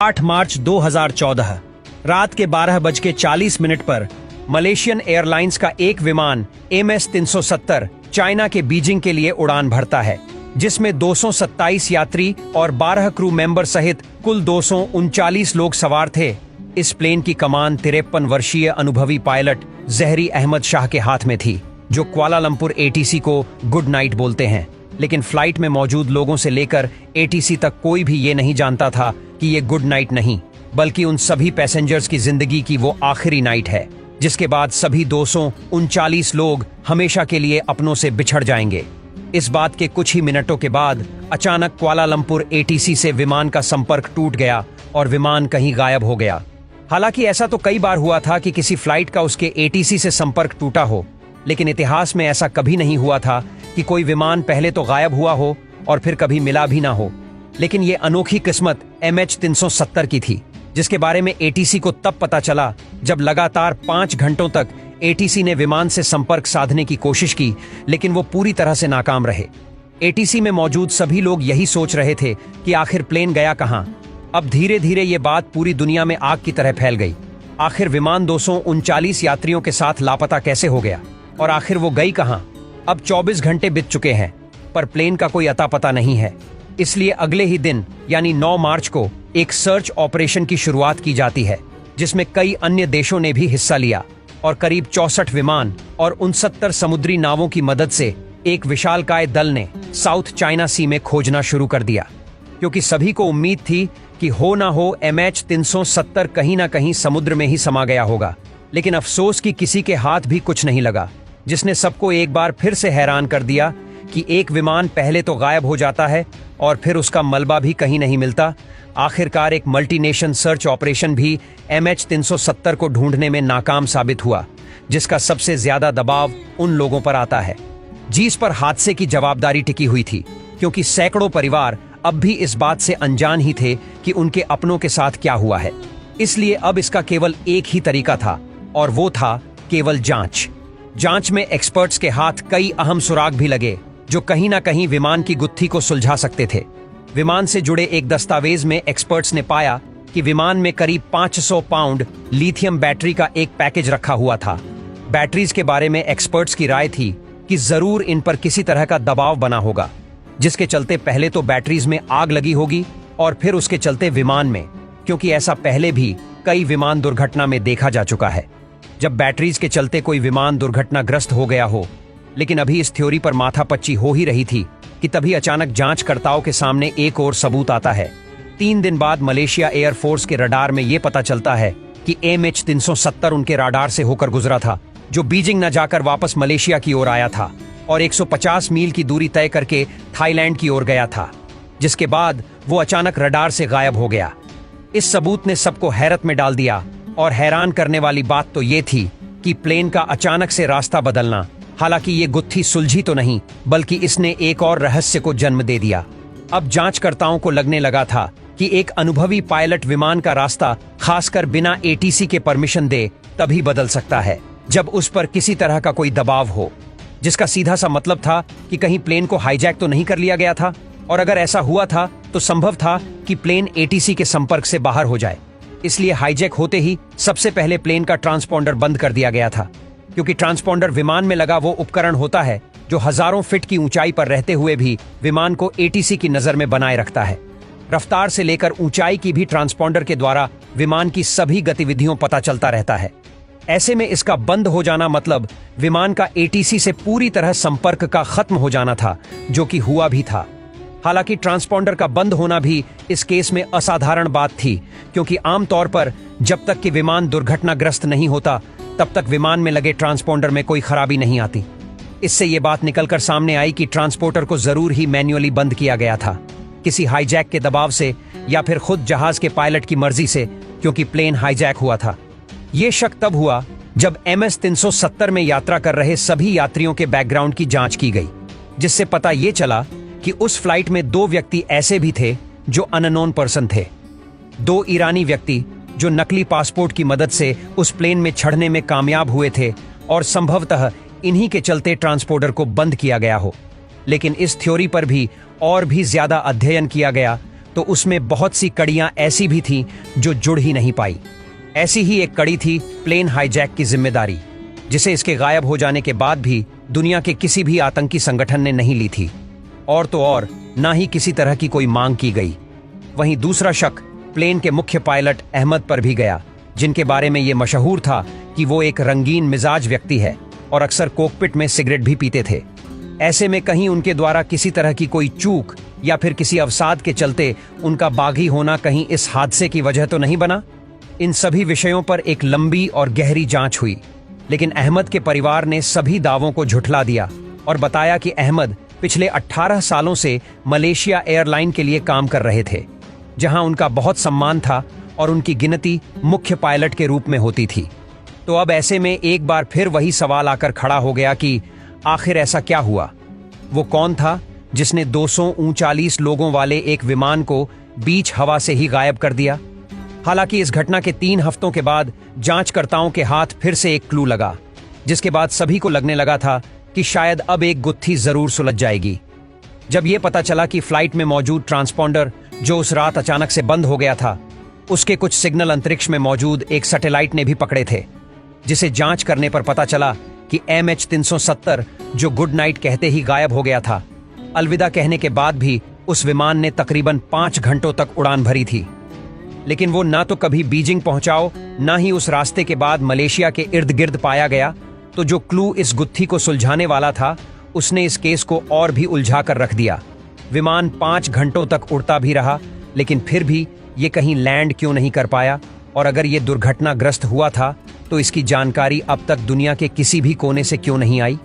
8 मार्च 2014 रात के 12:40 पर मलेशियन एयरलाइंस का एक विमान MS-370 चाइना के बीजिंग के लिए उड़ान भरता है, जिसमें 227 यात्री और 12 क्रू मेंबर सहित कुल 239 लोग सवार थे। इस प्लेन की कमान 53 वर्षीय अनुभवी पायलट जहरी अहमद शाह के हाथ में थी, जो कुआलालंपुर ATC को गुड नाइट बोलते हैं। लेकिन फ्लाइट में मौजूद लोगों से लेकर ATC तक कोई भी ये नहीं जानता था कि ये गुड नाइट नहीं, बल्कि उन सभी पैसेंजर्स की जिंदगी की वो आखिरी नाइट है, जिसके बाद सभी 239 लोग हमेशा के लिए अपनों से बिछड़ जाएंगे। इस बात के कुछ ही मिनटों के बाद अचानक कुआलालंपुर ATC से विमान का संपर्क टूट गया और विमान कहीं गायब हो गया। हालांकि ऐसा तो कई बार हुआ था कि किसी फ्लाइट का उसके ATC से संपर्क टूटा हो, लेकिन इतिहास में ऐसा कभी नहीं हुआ था कि कोई विमान पहले तो गायब हुआ हो और फिर कभी मिला भी ना हो। लेकिन ये अनोखी किस्मत MH-370 की थी, जिसके बारे में ATC को तब पता चला जब लगातार 5 घंटों तक ATC ने विमान से संपर्क साधने की कोशिश की, लेकिन वो पूरी तरह से नाकाम रहे। ATC में मौजूद सभी लोग यही सोच रहे थे कि आखिर प्लेन गया कहां। अब धीरे धीरे ये बात पूरी दुनिया में आग की तरह फैल गई। आखिर विमान 239 यात्रियों के साथ लापता कैसे हो गया और आखिर वो गई कहां। अब 24 घंटे बीत चुके हैं, पर प्लेन का कोई अता पता नहीं है। इसलिए अगले ही दिन यानी 9 मार्च को एक सर्च ऑपरेशन की शुरुआत की जाती है, जिसमें कई अन्य देशों ने भी हिस्सा लिया और करीब 64 विमान और 69 समुद्री नावों की मदद से एक विशालकाय दल ने साउथ चाइना सी में खोजना शुरू कर दिया, क्योंकि सभी को उम्मीद थी कि हो ना हो MH-370 कहीं ना कहीं समुद्र में ही समा गया होगा। लेकिन अफसोस कि किसी के हाथ भी कुछ नहीं लगा, जिसने सबको एक बार फिर से हैरान कर दिया कि एक विमान पहले तो गायब हो जाता है और फिर उसका मलबा भी कहीं नहीं मिलता। आखिरकार एक मल्टीनेशन सर्च ऑपरेशन भी MH-370 को ढूंढने में नाकाम साबित हुआ, जिसका सबसे ज्यादा दबाव उन लोगों पर आता है जिस पर हादसे की जवाबदारी टिकी हुई थी, क्योंकि सैकड़ों परिवार अब भी इस बात से अनजान ही थे कि उनके अपनों के साथ क्या हुआ है। इसलिए अब इसका केवल एक ही तरीका था, और वो था केवल जांच में एक्सपर्ट्स के हाथ कई अहम सुराग भी लगे, जो कहीं ना कहीं विमान की गुत्थी को सुलझा सकते थे। विमान से जुड़े एक दस्तावेज में एक्सपर्ट्स ने पाया कि विमान में करीब 500 पाउंड लिथियम बैटरी का एक पैकेज रखा हुआ था। बैटरीज के बारे में एक्सपर्ट्स की राय थी कि जरूर इन पर किसी तरह का दबाव बना होगा, जिसके चलते पहले तो बैटरीज में आग लगी होगी और फिर उसके चलते विमान में, क्योंकि ऐसा पहले भी कई विमान दुर्घटना में देखा जा चुका है, जब बैटरीज के चलते कोई विमान दुर्घटनाग्रस्त हो गया हो। लेकिन अभी इस थ्योरी पर माथापच्ची हो ही रही थी कि तभी अचानक जांचकर्ताओं के सामने एक और सबूत आता है। 3 दिन बाद मलेशिया एयरफोर्स के रडार में यह पता चलता है कि MH-370 उनके रडार से होकर गुजरा था, जो बीजिंग न जाकर वापस मलेशिया की ओर आया था और 150 मील की दूरी तय करके थाईलैंड की ओर गया था, जिसके बाद वो अचानक रडार से गायब हो गया। इस सबूत ने सबको हैरत में डाल दिया, और हैरान करने वाली बात तो ये थी कि प्लेन का अचानक से रास्ता बदलना, हालांकि ये गुत्थी सुलझी तो नहीं, बल्कि इसने एक और रहस्य को जन्म दे दिया। अब जांचकर्ताओं को लगने लगा था कि एक अनुभवी पायलट विमान का रास्ता खासकर बिना ATC के परमिशन दे तभी बदल सकता है जब उस पर किसी तरह का कोई दबाव हो, जिसका सीधा सा मतलब था कि कहीं प्लेन को हाईजैक तो नहीं कर लिया गया था, और अगर ऐसा हुआ था तो संभव था कि प्लेन ATC के संपर्क से बाहर हो जाए। इसलिए हाईजैक होते ही सबसे पहले प्लेन का ट्रांसपॉन्डर बंद कर दिया गया था, क्योंकि ट्रांसपॉन्डर विमान में लगा वो उपकरण होता है जो हजारों फीट की ऊंचाई पर रहते हुए भी विमान को ATC की नजर में बनाए रखता है। रफ्तार से लेकर ऊंचाई की भी ट्रांसपॉन्डर के द्वारा विमान की सभी गतिविधियों पता चलता रहता है। ऐसे में इसका बंद हो जाना मतलब विमान का ATC से पूरी तरह संपर्क का खत्म हो जाना था, जो कि हुआ भी था। हालांकि ट्रांसपॉन्डर का बंद होना भी इस केस में असाधारण बात थी, क्योंकि आमतौर पर जब तक कि विमान दुर्घटनाग्रस्त नहीं होता तब तक विमान में लगे ट्रांसपॉन्डर में कोई खराबी नहीं आती। इससे ये बात निकलकर सामने आई कि ट्रांसपोर्टर को जरूर ही मैन्युअली बंद किया गया था, किसी हाईजैक के दबाव से या फिर खुद जहाज के पायलट की मर्जी से, क्योंकि प्लेन हाईजैक हुआ था। ये शक तब हुआ जब MS-370 में यात्रा कर रहे सभी यात्रियों के बैकग्राउंड की जांच की गई, जिससे पता ये चला कि उस फ्लाइट में 2 व्यक्ति ऐसे भी थे जो अननोन पर्सन थे। 2 ईरानी व्यक्ति जो नकली पासपोर्ट की मदद से उस प्लेन में चढ़ने में कामयाब हुए थे, और संभवतः इन्हीं के चलते ट्रांसपोर्टर को बंद किया गया हो। लेकिन इस थ्योरी पर भी और भी ज्यादा अध्ययन किया गया तो उसमें बहुत सी कड़ियां ऐसी भी थीं जो जुड़ ही नहीं पाई। ऐसी ही एक कड़ी थी प्लेन हाईजैक की जिम्मेदारी, जिसे इसके गायब हो जाने के बाद भी दुनिया के किसी भी आतंकी संगठन ने नहीं ली थी, और तो और ना ही किसी तरह की कोई मांग की गई। वहीं दूसरा शक प्लेन के मुख्य पायलट अहमद पर भी गया, जिनके बारे में ये मशहूर था कि वो एक रंगीन मिजाज व्यक्ति है और अक्सर कोकपिट में सिगरेट भी पीते थे। ऐसे में कहीं उनके द्वारा किसी तरह की कोई चूक या फिर किसी अवसाद के चलते उनका बागी होना कहीं इस हादसे की वजह तो नहीं बना। इन सभी विषयों पर एक लंबी और गहरी जांच हुई, लेकिन अहमद के परिवार ने सभी दावों को झुठला दिया और बताया कि अहमद पिछले 18 सालों से मलेशिया एयरलाइन के लिए काम कर रहे थे, जहां उनका बहुत सम्मान था और उनकी गिनती मुख्य पायलट के रूप में होती थी। तो अब ऐसे में एक बार फिर वही सवाल आकर खड़ा हो गया कि आखिर ऐसा क्या हुआ? वो कौन था जिसने 239 लोगों वाले एक विमान को बीच हवा से ही गायब कर दिया? हालांकि इस घटना के 3 हफ्तों के बाद जांचकर्ताओं के हाथ फिर से एक क्लू लगा, जिसके बाद सभी को लगने लगा था कि शायद अब एक गुत्थी जरूर सुलझ जाएगी। जब यह पता चला कि फ्लाइट में मौजूद ट्रांसपॉन्डर, जो उस रात अचानक से बंद हो गया था, उसके कुछ सिग्नल अंतरिक्ष में मौजूद एक सैटेलाइट ने भी पकड़े थे, जिसे जांच करने पर पता चला कि MH370, जो गुड नाइट कहते ही गायब हो गया था, अलविदा कहने के बाद भी उस विमान ने तकरीबन 5 घंटों तक उड़ान भरी थी। लेकिन वो ना तो कभी बीजिंग पहुंचाओ, ना ही उस रास्ते के बाद मलेशिया के इर्द गिर्द पाया गया। तो जो क्लू इस गुत्थी को सुलझाने वाला था, उसने इस केस को और भी उलझा कर रख दिया। विमान 5 घंटों तक उड़ता भी रहा, लेकिन फिर भी ये कहीं लैंड क्यों नहीं कर पाया? और अगर ये दुर्घटनाग्रस्त हुआ था, तो इसकी जानकारी अब तक दुनिया के किसी भी कोने से क्यों नहीं आई?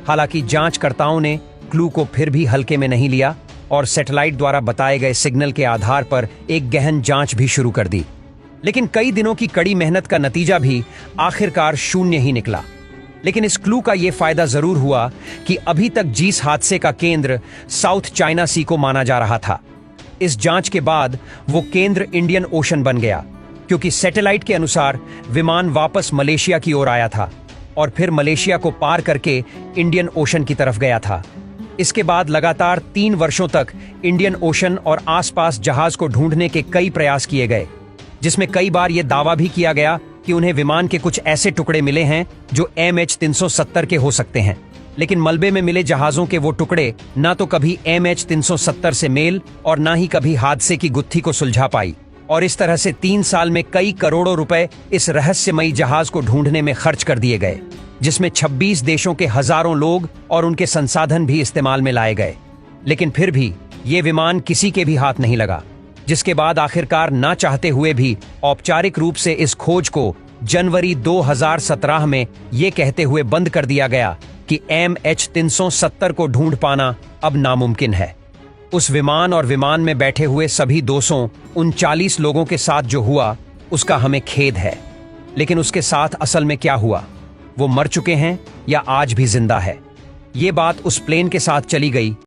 हालांकि जांचकर्ताओं ने क्लू को फिर भी हल्के में नहीं लिया और सैटेलाइट द्वारा बताए गए सिग्नल के आधार पर एक गहन जांच भी शुरू कर दी। लेकिन कई दिनों की कड़ी मेहनत का नतीजा भी आखिरकार शून्य ही निकला। लेकिन इस क्लू का यह फायदा जरूर हुआ कि अभी तक जिस हादसे का केंद्र साउथ चाइना सी को माना जा रहा था, इस जांच के बाद वो केंद्र इंडियन ओशन बन गया, क्योंकि सैटेलाइट के अनुसार विमान वापस मलेशिया की ओर आया था और फिर मलेशिया को पार करके इंडियन ओशन की तरफ गया था। इसके बाद लगातार 3 वर्षों तक इंडियन ओशन और आसपास जहाज को ढूंढने के कई प्रयास किए गए, जिसमें कई बार यह दावा भी किया गया कि उन्हें विमान के कुछ ऐसे टुकड़े मिले हैं जो MH370 के हो सकते हैं। लेकिन मलबे में मिले जहाजों के वो टुकड़े ना तो कभी MH370 से मेल और ना ही कभी हादसे की गुत्थी को सुलझा पाई। और इस तरह से 3 साल में कई करोड़ों रुपए इस रहस्यमयी जहाज को ढूंढने में खर्च कर दिए गए, जिसमें 26 देशों के हजारों लोग और उनके संसाधन भी इस्तेमाल में लाए गए। लेकिन फिर भी ये विमान किसी के भी हाथ नहीं लगा, जिसके बाद आखिरकार ना चाहते हुए भी औपचारिक रूप से इस खोज को जनवरी 2017 में ये कहते हुए बंद कर दिया गया कि MH370 को ढूंढ पाना अब नामुमकिन है। उस विमान और विमान में बैठे हुए सभी 239 लोगों के साथ जो हुआ, उसका हमें खेद है। लेकिन उसके साथ असल में क्या हुआ? वो मर चुके हैं या आज भी जिंदा है? ये बात उस प्लेन के साथ चली गई